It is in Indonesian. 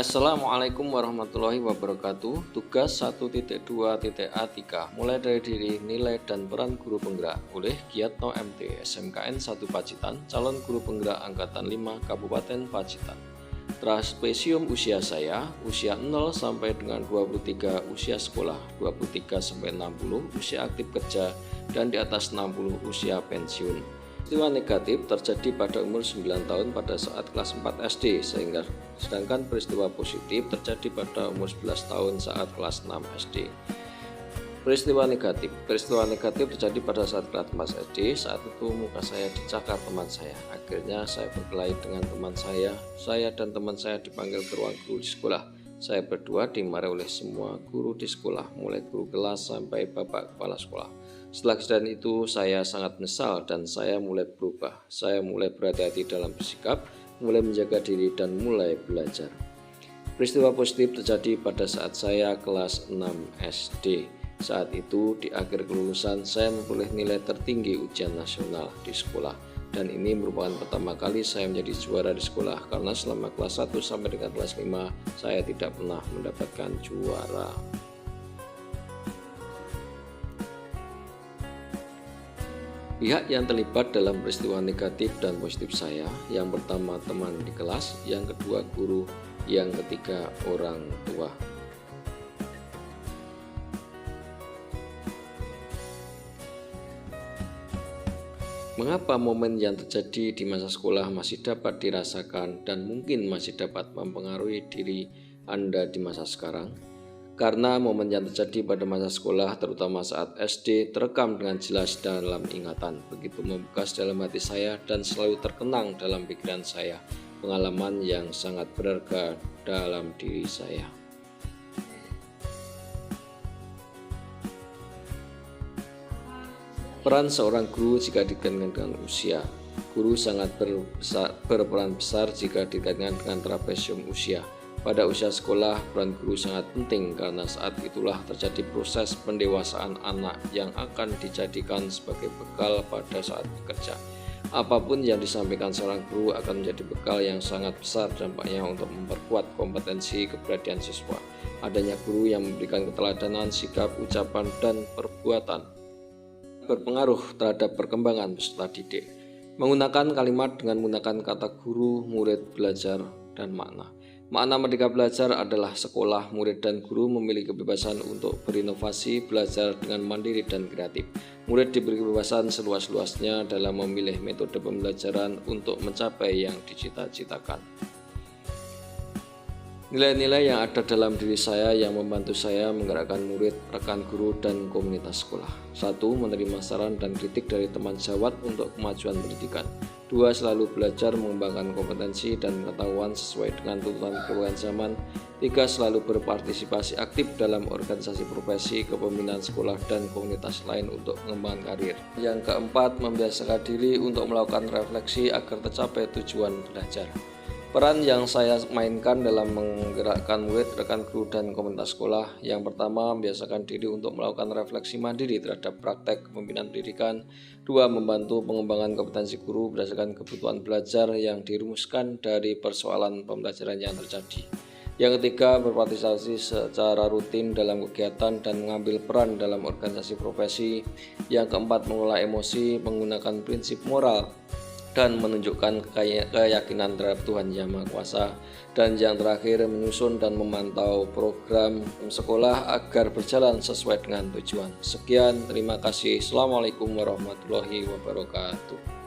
Assalamualaikum warahmatullahi wabarakatuh. Tugas 1.2.A3 mulai dari diri, nilai, dan peran guru penggerak oleh Giatno MT SMKN 1 Pacitan, calon guru penggerak Angkatan 5 Kabupaten Pacitan. Traspesium usia saya, usia 0 sampai dengan 23 usia sekolah, 23 sampai 60 usia aktif kerja, dan di atas 60 usia pensiun. Peristiwa negatif terjadi pada umur 9 tahun pada saat kelas 4 SD, sedangkan peristiwa positif terjadi pada umur 11 tahun saat kelas 6 SD. Peristiwa negatif terjadi pada saat kelas 4 SD. Saat itu muka saya dicakar teman saya. Akhirnya saya berkelahi dengan teman saya dan teman saya dipanggil ke ruang guru di sekolah. Saya berdua dimarahi oleh semua guru di sekolah, mulai guru kelas sampai bapak kepala sekolah. Setelah kejadian itu, saya sangat menyesal dan saya mulai berubah. Saya mulai berhati-hati dalam bersikap, mulai menjaga diri, dan mulai belajar. Peristiwa positif terjadi pada saat saya kelas 6 SD. Saat itu, di akhir kelulusan, saya memperoleh nilai tertinggi ujian nasional di sekolah. Dan ini merupakan pertama kali saya menjadi juara di sekolah, karena selama kelas 1 sampai dengan kelas 5, saya tidak pernah mendapatkan juara. Pihak yang terlibat dalam peristiwa negatif dan positif saya, yang pertama teman di kelas, yang kedua guru, yang ketiga orang tua. Mengapa momen yang terjadi di masa sekolah masih dapat dirasakan dan mungkin masih dapat mempengaruhi diri Anda di masa sekarang? Karena momen yang terjadi pada masa sekolah, terutama saat SD, terekam dengan jelas dalam ingatan, begitu membekas dalam hati saya dan selalu terkenang dalam pikiran saya, pengalaman yang sangat berharga dalam diri saya. Peran seorang guru jika dikaitkan dengan usia. Guru sangat berperan besar jika dikaitkan dengan trapesium usia. Pada usia sekolah, peran guru sangat penting karena saat itulah terjadi proses pendewasaan anak yang akan dijadikan sebagai bekal pada saat bekerja. Apapun yang disampaikan seorang guru akan menjadi bekal yang sangat besar dampaknya untuk memperkuat kompetensi kepribadian siswa. Adanya guru yang memberikan keteladanan, sikap, ucapan, dan perbuatan berpengaruh terhadap perkembangan peserta didik. Menggunakan kalimat dengan menggunakan kata guru, murid, belajar, dan makna. Makna Merdeka Belajar adalah sekolah, murid, dan guru memiliki kebebasan untuk berinovasi, belajar dengan mandiri dan kreatif. Murid diberi kebebasan seluas-luasnya dalam memilih metode pembelajaran untuk mencapai yang dicita-citakan. Nilai-nilai yang ada dalam diri saya yang membantu saya menggerakkan murid, rekan guru, dan komunitas sekolah. 1. Menerima saran dan kritik dari teman sejawat untuk kemajuan pendidikan. 2. Selalu belajar mengembangkan kompetensi dan pengetahuan sesuai dengan tuntutan perkembangan zaman. 3. Selalu berpartisipasi aktif dalam organisasi profesi, kepemimpinan sekolah, dan komunitas lain untuk mengembangkan karir. Yang keempat, membiasakan diri untuk melakukan refleksi agar tercapai tujuan belajar. Peran yang saya mainkan dalam menggerakkan murid, rekan guru, dan komunitas sekolah. Yang pertama, membiasakan diri untuk melakukan refleksi mandiri terhadap praktek kepemimpinan pendidikan. 2. Membantu pengembangan kompetensi guru berdasarkan kebutuhan belajar yang dirumuskan dari persoalan pembelajaran yang terjadi. Yang ketiga, berpartisipasi secara rutin dalam kegiatan dan mengambil peran dalam organisasi profesi. Yang keempat, mengelola emosi, menggunakan prinsip moral, dan menunjukkan keyakinan terhadap Tuhan Yang Maha Kuasa. Dan yang terakhir, menyusun dan memantau program sekolah agar berjalan sesuai dengan tujuan. Sekian, terima kasih. Assalamualaikum warahmatullahi wabarakatuh.